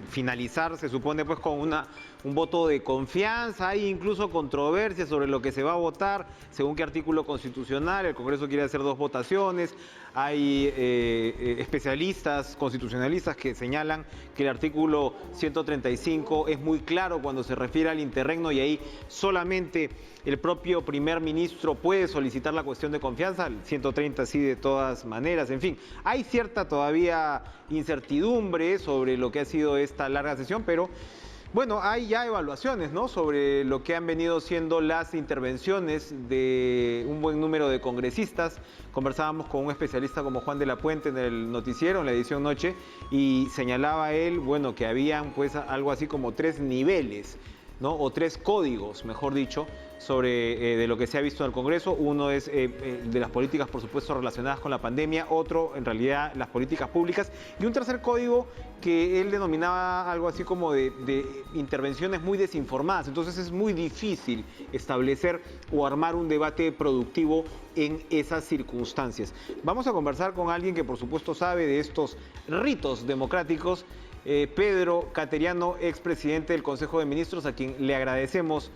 finalizar, se supone, pues con un voto de confianza. Hay incluso controversia sobre lo que se va a votar, según qué artículo constitucional. El Congreso quiere hacer 2 votaciones. Hay especialistas constitucionalistas que señalan que el artículo 135 es muy claro cuando se refiere al interregno y ahí solamente el propio primer ministro puede solicitar la cuestión de confianza. El 130 sí, de todas maneras. En fin, hay cierta todavía incertidumbre sobre lo que ha sido esta larga sesión, pero bueno, hay ya evaluaciones, ¿no?, sobre lo que han venido siendo las intervenciones de un buen número de congresistas. Conversábamos con un especialista como Juan de la Puente en el noticiero, en la edición Noche, y señalaba él, bueno, que habían pues algo así como 3 niveles, ¿no?, o 3 códigos, mejor dicho, sobre de lo que se ha visto en el Congreso. Uno es de las políticas, por supuesto, relacionadas con la pandemia, otro, en realidad, las políticas públicas, y un tercer código que él denominaba algo así como de intervenciones muy desinformadas. Entonces es muy difícil establecer o armar un debate productivo en esas circunstancias. Vamos a conversar con alguien que, por supuesto, sabe de estos ritos democráticos. Pedro Cateriano, expresidente del Consejo de Ministros, a quien le agradecemos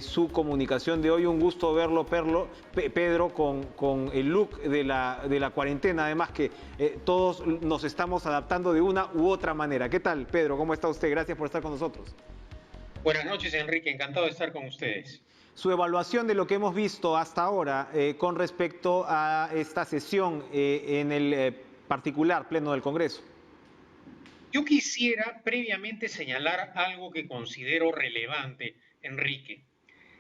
su comunicación de hoy. Un gusto verlo, Pedro, con el look de la cuarentena, además que todos nos estamos adaptando de una u otra manera. ¿Qué tal, Pedro? ¿Cómo está usted? Gracias por estar con nosotros. Buenas noches, Enrique. Encantado de estar con ustedes. Su evaluación de lo que hemos visto hasta ahora con respecto a esta sesión en el particular Pleno del Congreso. Yo quisiera previamente señalar algo que considero relevante, Enrique.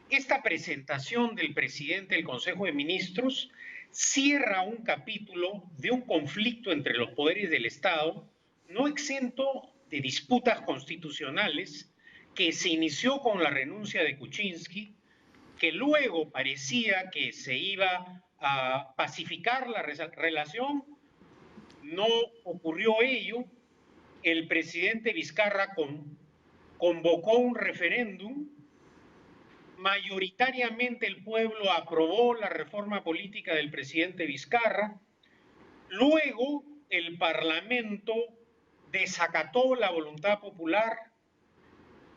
Esta presentación del presidente del Consejo de Ministros cierra un capítulo de un conflicto entre los poderes del Estado, no exento de disputas constitucionales, que se inició con la renuncia de Kuczynski, que luego parecía que se iba a pacificar la relación. No ocurrió ello. El presidente Vizcarra convocó un referéndum. Mayoritariamente el pueblo aprobó la reforma política del presidente Vizcarra. Luego el Parlamento desacató la voluntad popular.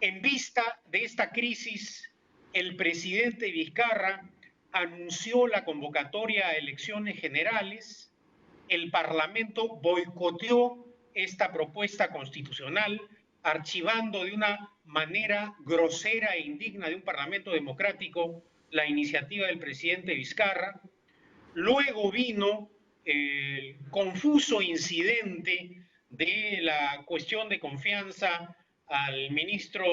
En vista de esta crisis, el presidente Vizcarra anunció la convocatoria a elecciones generales. El Parlamento boicoteó esta propuesta constitucional, archivando de una manera grosera e indigna de un Parlamento democrático la iniciativa del presidente Vizcarra. Luego vino el confuso incidente de la cuestión de confianza al ministro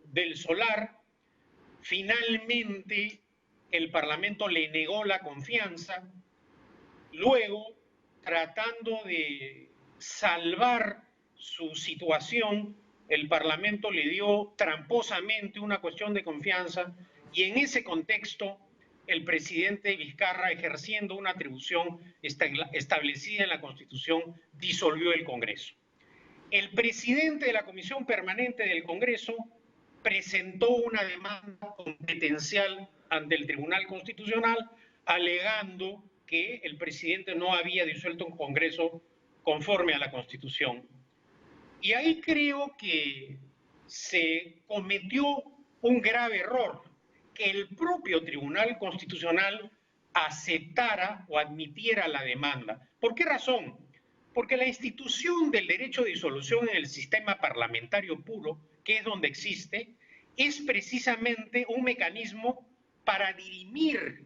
del Solar. Finalmente, el Parlamento le negó la confianza. Luego, tratando de salvar su situación, el Parlamento le dio tramposamente una cuestión de confianza, y en ese contexto el presidente Vizcarra, ejerciendo una atribución establecida en la Constitución, disolvió el Congreso. El presidente de la Comisión Permanente del Congreso presentó una demanda competencial ante el Tribunal Constitucional, alegando que el presidente no había disuelto un Congreso conforme a la Constitución. Y ahí creo que se cometió un grave error, que el propio Tribunal Constitucional aceptara o admitiera la demanda. ¿Por qué razón? Porque la institución del derecho de disolución en el sistema parlamentario puro, que es donde existe, es precisamente un mecanismo para dirimir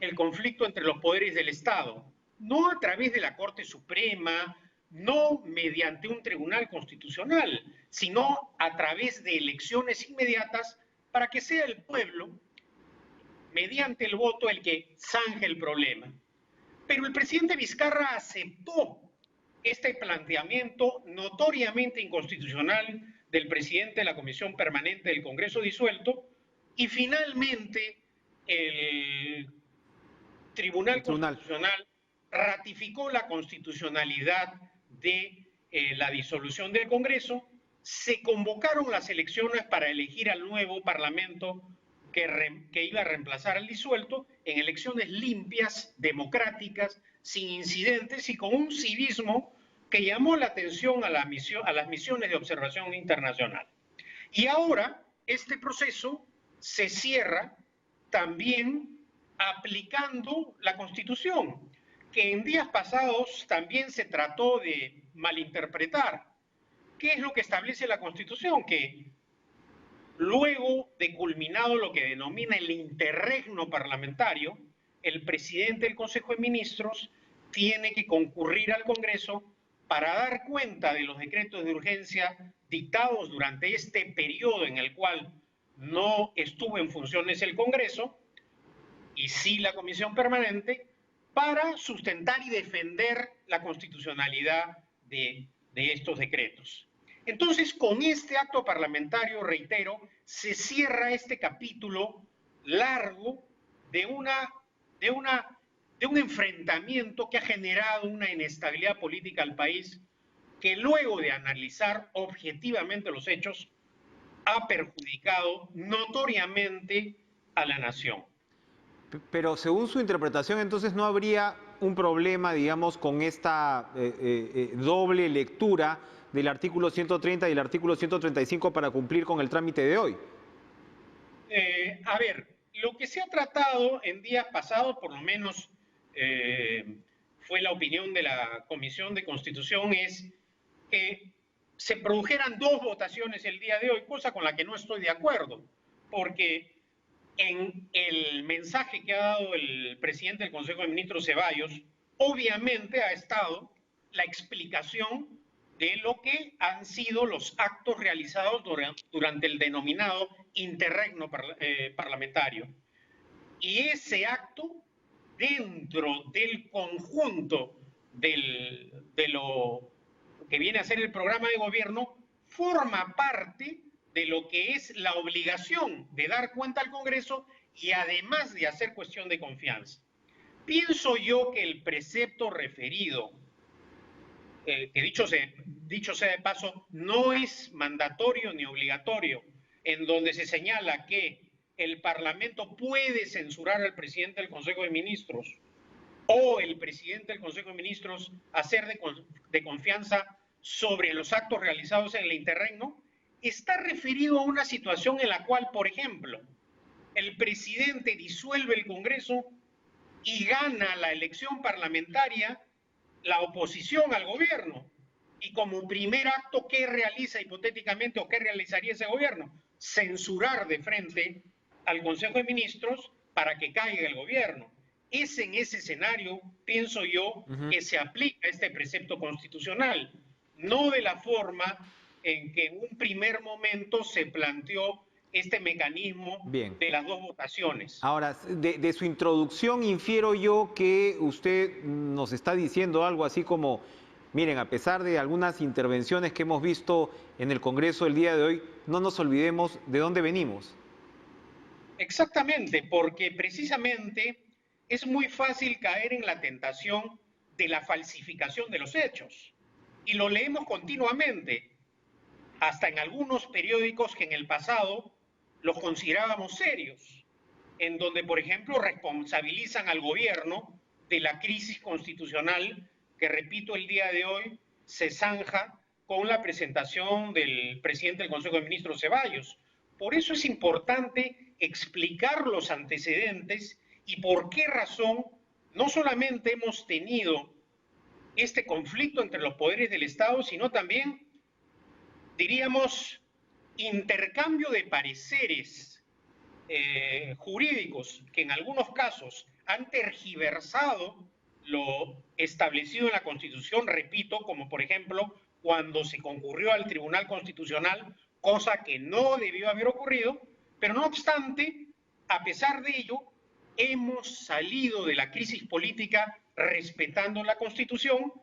el conflicto entre los poderes del Estado, no a través de la Corte Suprema, no mediante un tribunal constitucional, sino a través de elecciones inmediatas, para que sea el pueblo, mediante el voto, el que zanje el problema. Pero el presidente Vizcarra aceptó este planteamiento notoriamente inconstitucional del presidente de la Comisión Permanente del Congreso disuelto, y finalmente el Tribunal Constitucional ratificó la constitucionalidad de la disolución del Congreso. Se convocaron las elecciones para elegir al nuevo Parlamento que iba a reemplazar al disuelto, en elecciones limpias, democráticas, sin incidentes y con un civismo que llamó la atención a las misiones de observación internacional. Y ahora este proceso se cierra también aplicando la Constitución, que en días pasados también se trató de malinterpretar. ¿Qué es lo que establece la Constitución? Que luego de culminado lo que denomina el interregno parlamentario, el presidente del Consejo de Ministros tiene que concurrir al Congreso para dar cuenta de los decretos de urgencia dictados durante este periodo en el cual no estuvo en funciones el Congreso y sí la Comisión Permanente, para sustentar y defender la constitucionalidad de estos decretos. Entonces, con este acto parlamentario, reitero, se cierra este capítulo largo de un enfrentamiento que ha generado una inestabilidad política al país, que luego de analizar objetivamente los hechos, ha perjudicado notoriamente a la nación. Pero según su interpretación, entonces no habría un problema, digamos, con esta doble lectura del artículo 130 y el artículo 135 para cumplir con el trámite de hoy. A ver, lo que se ha tratado en días pasados, por lo menos fue la opinión de la Comisión de Constitución, es que se produjeran dos votaciones el día de hoy, cosa con la que no estoy de acuerdo, porque en el mensaje que ha dado el presidente del Consejo de Ministros, Ceballos, obviamente ha estado la explicación de lo que han sido los actos realizados durante el denominado interregno parlamentario. Y ese acto, dentro del conjunto de lo que viene a ser el programa de gobierno, forma parte de lo que es la obligación de dar cuenta al Congreso y además de hacer cuestión de confianza. Pienso yo que el precepto referido, que dicho sea de paso, no es mandatorio ni obligatorio, en donde se señala que el Parlamento puede censurar al presidente del Consejo de Ministros o el presidente del Consejo de Ministros hacer de confianza sobre los actos realizados en el interregno, está referido a una situación en la cual, por ejemplo, el presidente disuelve el Congreso y gana la elección parlamentaria la oposición al gobierno. Y como primer acto, ¿qué realiza hipotéticamente o qué realizaría ese gobierno? Censurar de frente al Consejo de Ministros para que caiga el gobierno. Es en ese escenario, pienso yo, que se aplica este precepto constitucional, no de la forma en que en un primer momento se planteó este mecanismo de las dos votaciones. Ahora, de su introducción infiero yo que usted nos está diciendo algo así como, miren, a pesar de algunas intervenciones que hemos visto en el Congreso el día de hoy, no nos olvidemos de dónde venimos. Exactamente, porque precisamente es muy fácil caer en la tentación de la falsificación de los hechos. Y lo leemos continuamente, hasta en algunos periódicos que en el pasado los considerábamos serios, en donde, por ejemplo, responsabilizan al gobierno de la crisis constitucional que, repito, el día de hoy se zanja con la presentación del presidente del Consejo de Ministros, Ceballos. Por eso es importante explicar los antecedentes y por qué razón no solamente hemos tenido este conflicto entre los poderes del Estado, sino también, diríamos, intercambio de pareceres jurídicos que en algunos casos han tergiversado lo establecido en la Constitución, repito, como por ejemplo cuando se concurrió al Tribunal Constitucional, cosa que no debió haber ocurrido, pero no obstante, a pesar de ello, hemos salido de la crisis política respetando la Constitución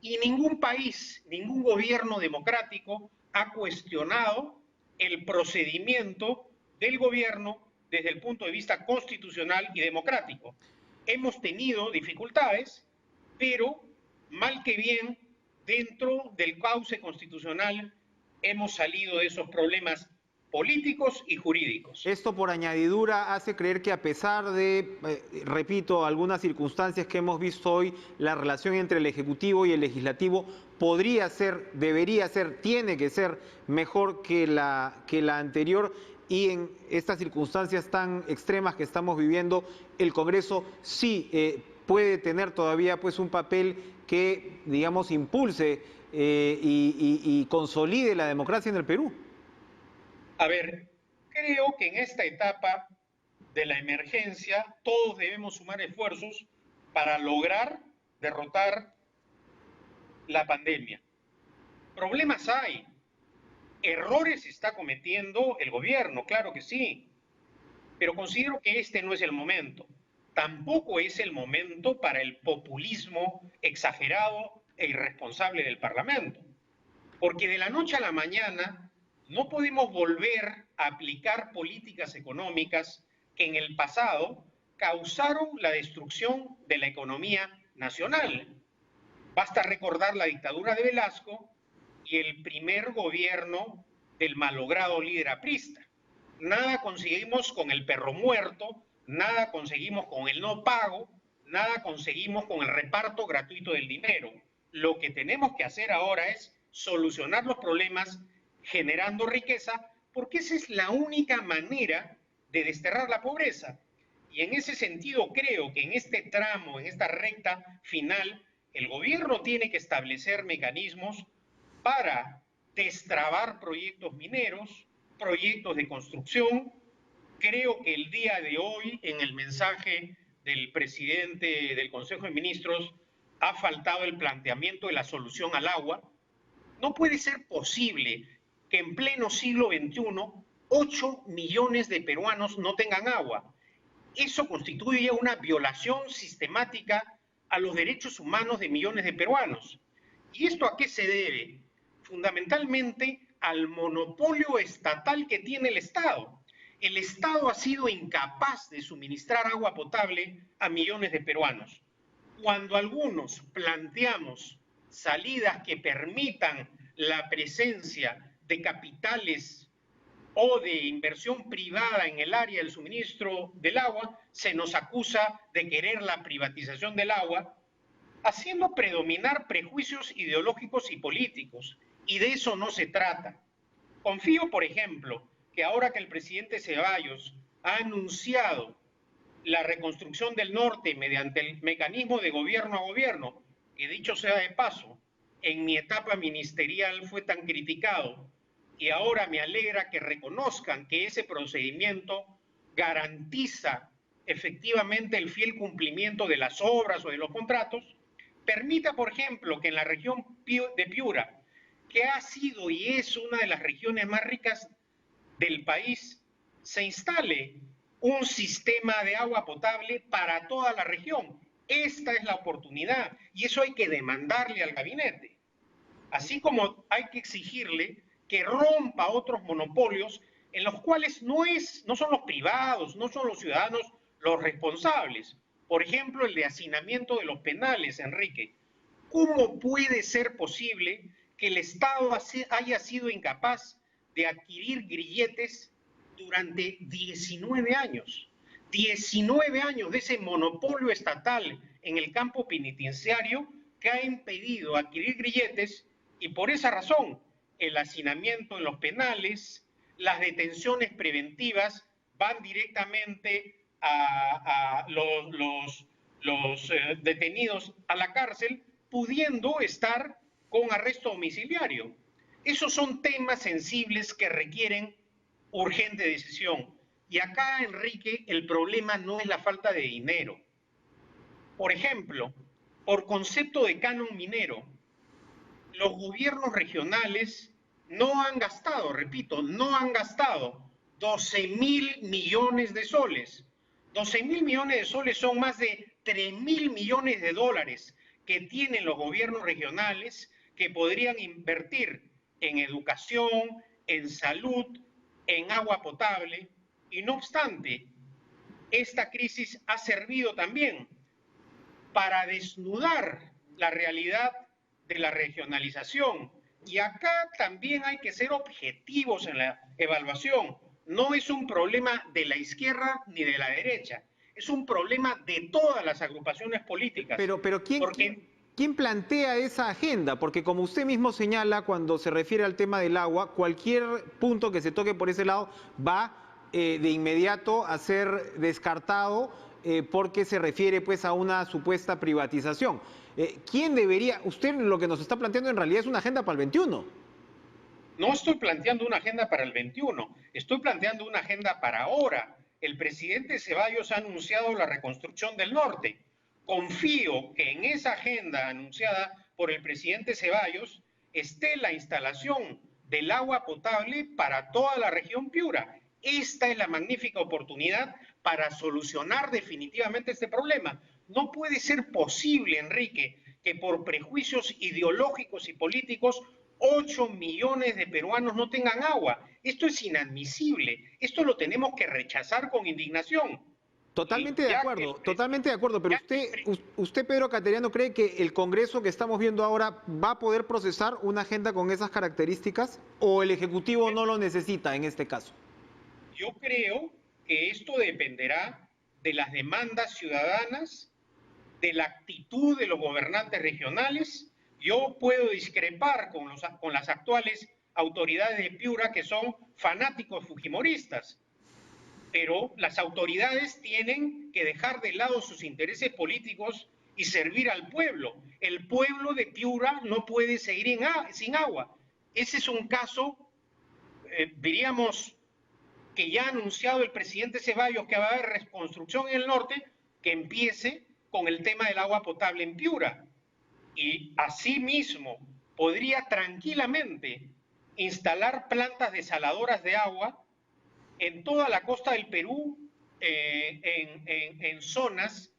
y ningún país, ningún gobierno democrático ha cuestionado el procedimiento del gobierno desde el punto de vista constitucional y democrático. Hemos tenido dificultades, pero mal que bien, dentro del cauce constitucional hemos salido de esos problemas políticos y jurídicos. Esto por añadidura hace creer que a pesar de, repito, algunas circunstancias que hemos visto hoy, la relación entre el Ejecutivo y el Legislativo podría ser, debería ser, tiene que ser mejor que la anterior, y en estas circunstancias tan extremas que estamos viviendo, el Congreso sí puede tener todavía pues un papel que, digamos, impulse y consolide la democracia en el Perú. A ver, creo que en esta etapa de la emergencia todos debemos sumar esfuerzos para lograr derrotar la pandemia. Problemas hay, errores está cometiendo el gobierno, claro que sí, pero considero que este no es el momento. Tampoco es el momento para el populismo exagerado e irresponsable del Parlamento, porque de la noche a la mañana no podemos volver a aplicar políticas económicas que en el pasado causaron la destrucción de la economía nacional. Basta recordar la dictadura de Velasco y el primer gobierno del malogrado líder aprista. Nada conseguimos con el perro muerto, nada conseguimos con el no pago, nada conseguimos con el reparto gratuito del dinero. Lo que tenemos que hacer ahora es solucionar los problemas generando riqueza, porque esa es la única manera de desterrar la pobreza. Y en ese sentido creo que en este tramo, en esta recta final, el gobierno tiene que establecer mecanismos para destrabar proyectos mineros, proyectos de construcción. Creo que el día de hoy, en el mensaje del presidente del Consejo de Ministros, ha faltado el planteamiento de la solución al agua. No puede ser posible que en pleno siglo XXI 8 millones de peruanos no tengan agua. Eso constituye una violación sistemática a los derechos humanos de millones de peruanos. ¿Y esto a qué se debe? Fundamentalmente al monopolio estatal que tiene el Estado. El Estado ha sido incapaz de suministrar agua potable a millones de peruanos. Cuando algunos planteamos salidas que permitan la presencia de capitales o de inversión privada en el área del suministro del agua, se nos acusa de querer la privatización del agua, haciendo predominar prejuicios ideológicos y políticos. Y de eso no se trata. Confío, por ejemplo, que ahora que el presidente Ceballos ha anunciado la reconstrucción del norte mediante el mecanismo de gobierno a gobierno, que dicho sea de paso, en mi etapa ministerial fue tan criticado, y ahora me alegra que reconozcan que ese procedimiento garantiza efectivamente el fiel cumplimiento de las obras o de los contratos, permita, por ejemplo, que en la región de Piura, que ha sido y es una de las regiones más ricas del país, se instale un sistema de agua potable para toda la región. Esta es la oportunidad y eso hay que demandarle al gabinete. Así como hay que exigirle que rompa otros monopolios en los cuales no son los privados, no son los ciudadanos los responsables. Por ejemplo, el de hacinamiento de los penales, Enrique. ¿Cómo puede ser posible que el Estado haya sido incapaz de adquirir grilletes durante 19 años? 19 años de ese monopolio estatal en el campo penitenciario que ha impedido adquirir grilletes, y por esa razón el hacinamiento en los penales, las detenciones preventivas van directamente a los detenidos a la cárcel, pudiendo estar con arresto domiciliario. Esos son temas sensibles que requieren urgente decisión. Y acá, Enrique, el problema no es la falta de dinero. Por ejemplo, por concepto de canon minero, los gobiernos regionales no han gastado, repito, no han gastado 12.000 millones de soles. 12.000 millones de soles son más de 3.000 millones de dólares que tienen los gobiernos regionales que podrían invertir en educación, en salud, en agua potable. Y no obstante, esta crisis ha servido también para desnudar la realidad de la regionalización Y acá también hay que ser objetivos en la evaluación. No es un problema de la izquierda ni de la derecha, es un problema de todas las agrupaciones políticas. Pero Porque ¿quién plantea esa agenda? Porque como usted mismo señala, cuando se refiere al tema del agua, cualquier punto que se toque por ese lado va de inmediato a ser descartado porque se refiere pues a una supuesta privatización. ¿Quién debería? Usted lo que nos está planteando en realidad es una agenda para el 21. no estoy planteando una agenda para el 21, estoy planteando una agenda para ahora. El presidente Ceballos ha anunciado la reconstrucción del norte. Confío que en esa agenda anunciada por el presidente Ceballos esté la instalación del agua potable para toda la región Piura. Esta es la magnífica oportunidad para solucionar definitivamente este problema. No puede ser posible, Enrique, que por prejuicios ideológicos y políticos 8 millones de peruanos no tengan agua. Esto es inadmisible. Esto lo tenemos que rechazar con indignación. Totalmente de acuerdo, pero usted, Pedro Cateriano, ¿cree que el Congreso que estamos viendo ahora va a poder procesar una agenda con esas características o el Ejecutivo no lo necesita en este caso? Yo creo que esto dependerá de las demandas ciudadanas, de la actitud de los gobernantes regionales. Yo puedo discrepar con las actuales autoridades de Piura, que son fanáticos fujimoristas, pero las autoridades tienen que dejar de lado sus intereses políticos y servir al pueblo. El pueblo de Piura no puede seguir sin agua. Ese es un caso, diríamos, que ya ha anunciado el presidente Ceballos que va a haber reconstrucción en el norte, que empiece con el tema del agua potable en Piura. Y asimismo podría tranquilamente instalar plantas desaladoras de agua en toda la costa del Perú, en zonas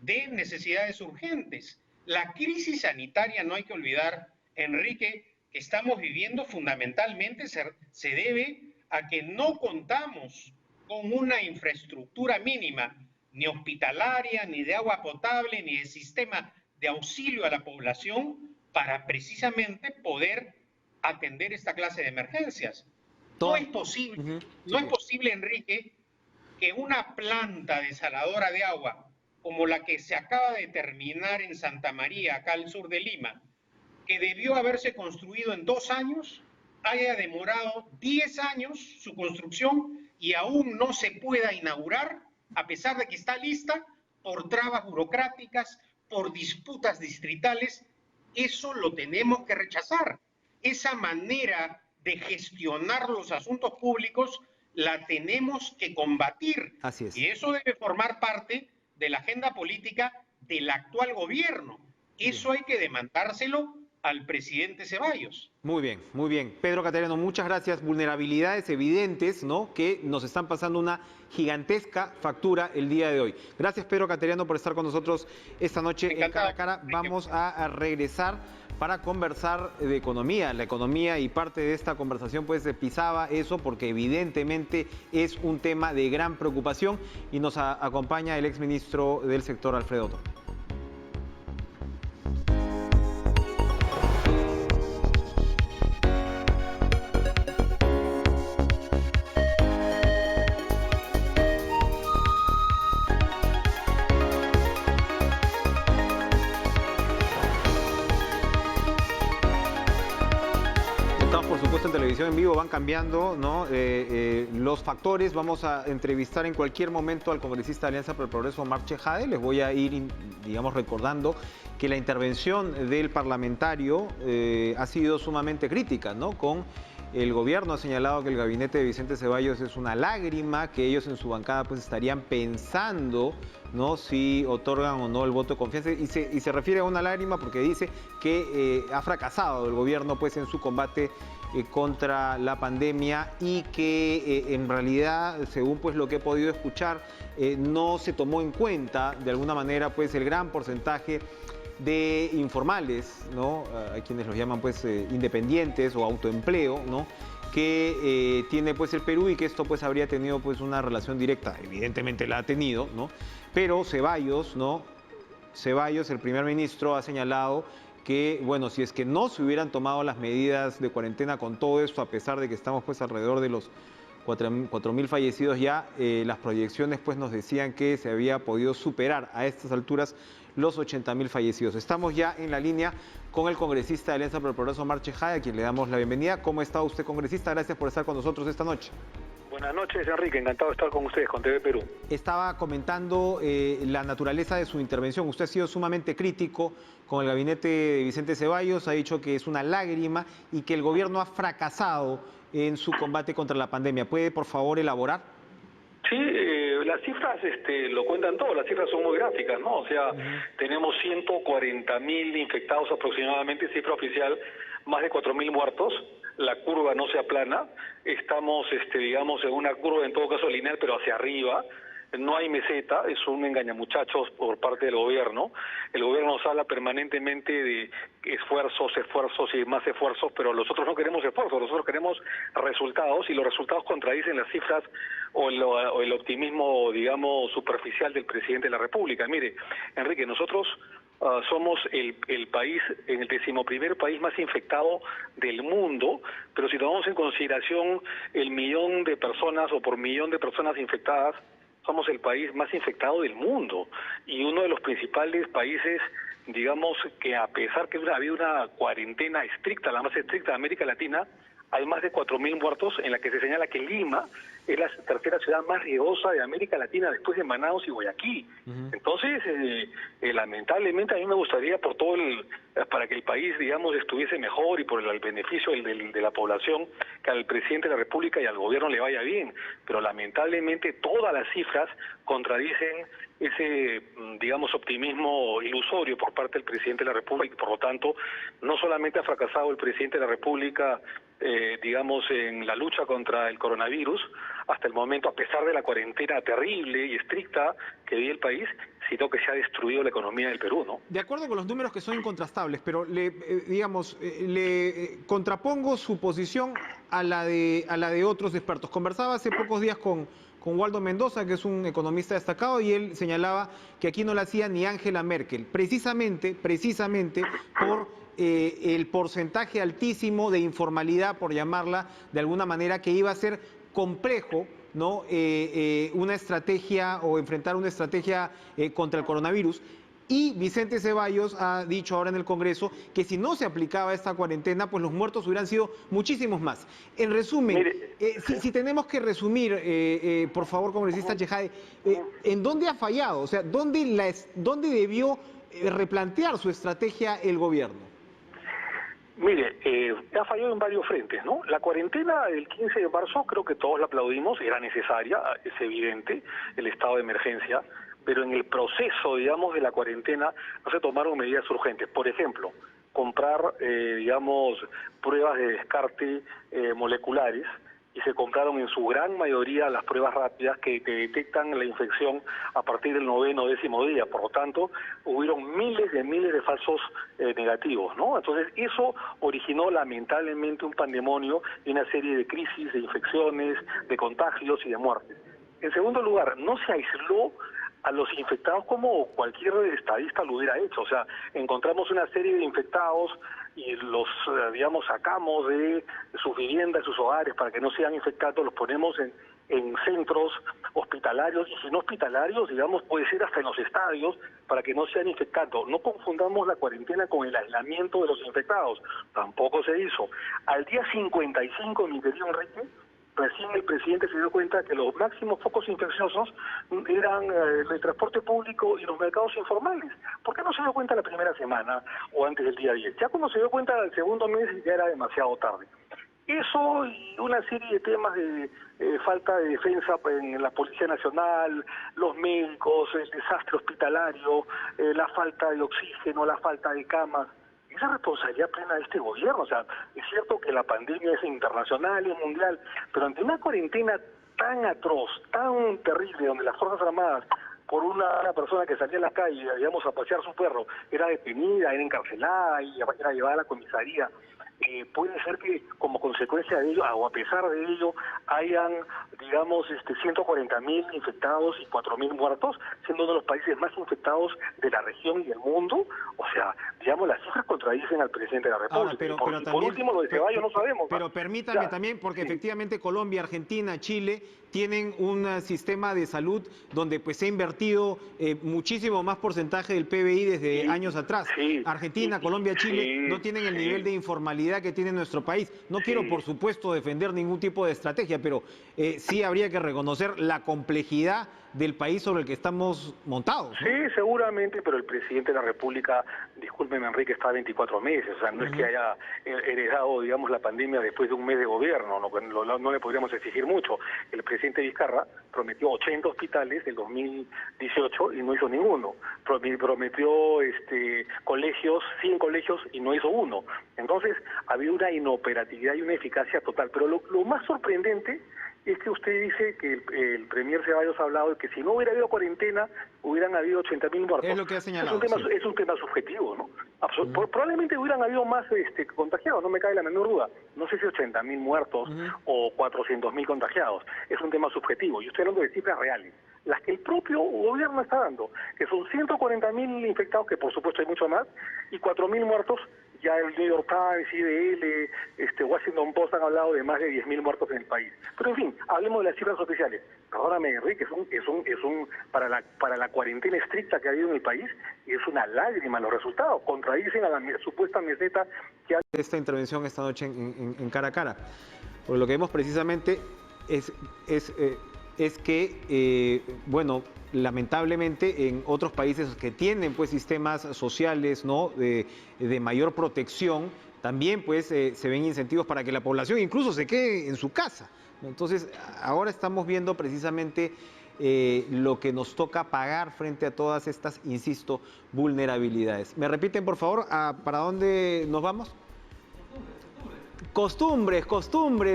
de necesidades urgentes. La crisis sanitaria, no hay que olvidar, Enrique, que estamos viviendo fundamentalmente se debe a que no contamos con una infraestructura mínima, ni hospitalaria, ni de agua potable, ni de sistema de auxilio a la población para precisamente poder atender esta clase de emergencias. No es posible, no es posible, Enrique, que una planta desaladora de agua como la que se acaba de terminar en Santa María, acá al sur de Lima, que debió haberse construido en 2 años, haya demorado 10 años su construcción y aún no se pueda inaugurar, a pesar de que está lista, por trabas burocráticas, por disputas distritales. Eso lo tenemos que rechazar. Esa manera de gestionar los asuntos públicos la tenemos que combatir. Así es. Y eso debe formar parte de la agenda política del actual gobierno. Eso hay que demandárselo al presidente Ceballos. Muy bien, muy bien. Pedro Cateriano, muchas gracias. Vulnerabilidades evidentes, ¿no?, que nos están pasando una gigantesca factura el día de hoy. Gracias, Pedro Cateriano, por estar con nosotros esta noche en Cara a Cara. Vamos a regresar para conversar de economía. La economía, y parte de esta conversación pues pisaba eso porque evidentemente es un tema de gran preocupación, y nos acompaña el exministro del sector, Alfredo Toth. En televisión en vivo van cambiando, ¿no?, los factores. Vamos a entrevistar en cualquier momento al congresista de Alianza por el Progreso, Omar Chejade. Les voy a ir, digamos, recordando que la intervención del parlamentario ha sido sumamente crítica, ¿no?, con el gobierno. Ha señalado que el gabinete de Vicente Ceballos es una lágrima, que ellos en su bancada pues estarían pensando, ¿no?, si otorgan o no el voto de confianza, y se refiere a una lágrima porque dice que ha fracasado el gobierno pues en su combate contra la pandemia, y que en realidad, según pues lo que he podido escuchar, no se tomó en cuenta de alguna manera pues el gran porcentaje de informales, ¿no?, a quienes los llaman pues independientes o autoempleo, ¿no?, que tiene pues el Perú, y que esto pues habría tenido pues una relación directa. Evidentemente la ha tenido, ¿no?, pero Ceballos, ¿no?, Ceballos, el primer ministro, ha señalado que, bueno, si es que no se hubieran tomado las medidas de cuarentena con todo esto, a pesar de que estamos pues alrededor de los 4.000 fallecidos ya, las proyecciones pues nos decían que se había podido superar a estas alturas los 80.000 fallecidos. Estamos ya en la línea con el congresista de Alianza por el Progreso, Omar Chejade, a quien le damos la bienvenida. ¿Cómo está usted, congresista? Gracias por estar con nosotros esta noche. Buenas noches, Enrique. Encantado de estar con ustedes, con TV Perú. Estaba comentando la naturaleza de su intervención. Usted ha sido sumamente crítico con el gabinete de Vicente Ceballos, ha dicho que es una lágrima y que el gobierno ha fracasado en su combate contra la pandemia. ¿Puede, por favor, elaborar? Sí, las cifras lo cuentan todo, las cifras son muy gráficas, ¿no? O sea, tenemos 140.000 infectados aproximadamente, cifra oficial, más de 4.000 muertos, la curva no se aplana, estamos, digamos, en una curva en todo caso lineal, pero hacia arriba. No hay meseta, es un engañamuchachos por parte del gobierno. El gobierno nos habla permanentemente de esfuerzos y más esfuerzos, pero nosotros no queremos esfuerzos, nosotros queremos resultados, y los resultados contradicen las cifras o el optimismo, digamos, superficial del presidente de la República. Mire, Enrique, nosotros somos el país, en el 11º país más infectado del mundo, pero si tomamos en consideración el millón de personas o por millón de personas infectadas, somos el país más infectado del mundo y uno de los principales países, digamos, que a pesar que ha habido una cuarentena estricta, la más estricta de América Latina, hay más de 4.000 muertos, en la que se señala que Lima es la tercera ciudad más riesgosa de América Latina después de Manaus y Guayaquil. Entonces, lamentablemente a mí me gustaría para que el país, digamos, estuviese mejor y por el beneficio de la población, que al presidente de la República y al gobierno le vaya bien, pero lamentablemente todas las cifras contradicen ese, digamos, optimismo ilusorio por parte del presidente de la República, y por lo tanto, no solamente ha fracasado el presidente de la República, digamos, en la lucha contra el coronavirus, hasta el momento, a pesar de la cuarentena terrible y estricta que vive el país, sino que se ha destruido la economía del Perú, ¿no? De acuerdo con los números que son incontrastables, pero le contrapongo su posición a la de otros expertos. Conversaba hace pocos días con Waldo Mendoza, que es un economista destacado, y él señalaba que aquí no la hacía ni Angela Merkel, precisamente por el porcentaje altísimo de informalidad, por llamarla de alguna manera, que iba a ser complejo, ¿no? Una estrategia o enfrentar una estrategia contra el coronavirus. Y Vicente Ceballos ha dicho ahora en el Congreso que si no se aplicaba esta cuarentena, pues los muertos hubieran sido muchísimos más. En resumen, si tenemos que resumir, por favor, congresista Chejade, ¿en dónde ha fallado? O sea, ¿dónde debió replantear su estrategia el gobierno? Mire, ha fallado en varios frentes, ¿no? La cuarentena del 15 de marzo, creo que todos la aplaudimos, era necesaria, es evidente, el estado de emergencia, pero en el proceso, digamos, de la cuarentena no se tomaron medidas urgentes. Por ejemplo, comprar, digamos, pruebas de descarte moleculares, y se compraron en su gran mayoría las pruebas rápidas que detectan la infección a partir del 9º o 10º día. Por lo tanto, hubieron miles de falsos negativos, ¿no? Entonces, eso originó lamentablemente un pandemonio y una serie de crisis, de infecciones, de contagios y de muertes. En segundo lugar, no se aisló a los infectados como cualquier estadista lo hubiera hecho. O sea, encontramos una serie de infectados y los, digamos, sacamos de sus viviendas, de sus hogares, para que no sean infectados, los ponemos en centros hospitalarios, y si no hospitalarios, digamos, puede ser hasta en los estadios, para que no sean infectados. No confundamos la cuarentena con el aislamiento de los infectados, tampoco se hizo. Al día 55, mi querido Enrique, recién el presidente se dio cuenta que los máximos focos infecciosos eran el transporte público y los mercados informales. ¿Por qué no se dio cuenta la primera semana o antes del día 10? Ya cuando se dio cuenta el segundo mes ya era demasiado tarde. Eso y una serie de temas de falta de defensa en la Policía Nacional, los médicos, el desastre hospitalario, la falta de oxígeno, la falta de camas. Esa es responsabilidad plena de este gobierno. O sea, es cierto que la pandemia es internacional y mundial, pero ante una cuarentena tan atroz, tan terrible, donde las Fuerzas Armadas, por una persona que salía a la calle, digamos, a pasear su perro, era detenida, era encarcelada y era llevada a la comisaría, puede ser que como consecuencia de ello, o a pesar de ello, hayan, digamos, 140.000 infectados y 4.000 muertos, siendo uno de los países más infectados de la región y del mundo. O sea, digamos, las cifras contradicen al presidente de la República. Ahora, pero por también, último, lo de Ceballos no sabemos. Pero permítame Ya, también, porque sí. efectivamente Colombia, Argentina, Chile tienen un sistema de salud donde pues se ha invertido muchísimo más porcentaje del PBI desde Sí, años atrás. sí, Argentina, Colombia, Chile sí, no tienen el sí. nivel de informalidad que tiene nuestro país. No quiero, Sí. por supuesto, defender ningún tipo de estrategia, pero sí habría que reconocer la complejidad del país sobre el que estamos montados, ¿no? Sí, seguramente, pero el presidente de la República, discúlpeme Enrique, está 24 meses, o sea, no es que haya heredado, digamos, la pandemia después de un mes de gobierno, no le podríamos exigir mucho. El presidente Vizcarra prometió 80 hospitales del 2018 y no hizo ninguno. Prometió colegios, 100 colegios y no hizo uno. Entonces, había una inoperatividad y una eficacia total, pero lo más sorprendente es que usted dice que el premier Ceballos ha hablado de que si no hubiera habido cuarentena, hubieran habido 80.000 muertos. Es lo que ha señalado. Es un tema subjetivo, ¿no? Probablemente hubieran habido más contagiados, no me cabe la menor duda. No sé si 80.000 muertos o 400.000 contagiados. Es un tema subjetivo. Yo estoy hablando de cifras reales, las que el propio gobierno está dando, que son 140.000 infectados, que por supuesto hay mucho más, y 4.000 muertos. Ya el New York Times, IDL, Washington Post han hablado de más de 10.000 muertos en el país. Pero en fin, hablemos de las cifras oficiales. Perdóname, Enrique, para la cuarentena estricta que ha habido en el país, es una lágrima los resultados. Contradicen a la supuesta meseta que ha... Esta intervención esta noche en Cara a Cara. Porque lo que vemos precisamente es que, bueno, lamentablemente en otros países que tienen pues sistemas sociales, ¿no?, de mayor protección, también pues se ven incentivos para que la población incluso se quede en su casa. Entonces, ahora estamos viendo precisamente lo que nos toca pagar frente a todas estas, insisto, vulnerabilidades. ¿Me repiten, por favor, para dónde nos vamos? Costumbres,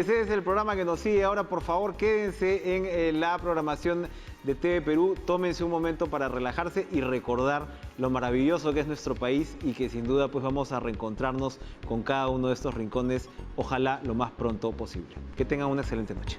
ese es el programa que nos sigue. Ahora, por favor, quédense en la programación de TV Perú. Tómense un momento para relajarse y recordar lo maravilloso que es nuestro país y que sin duda pues vamos a reencontrarnos con cada uno de estos rincones, ojalá lo más pronto posible. Que tengan una excelente noche.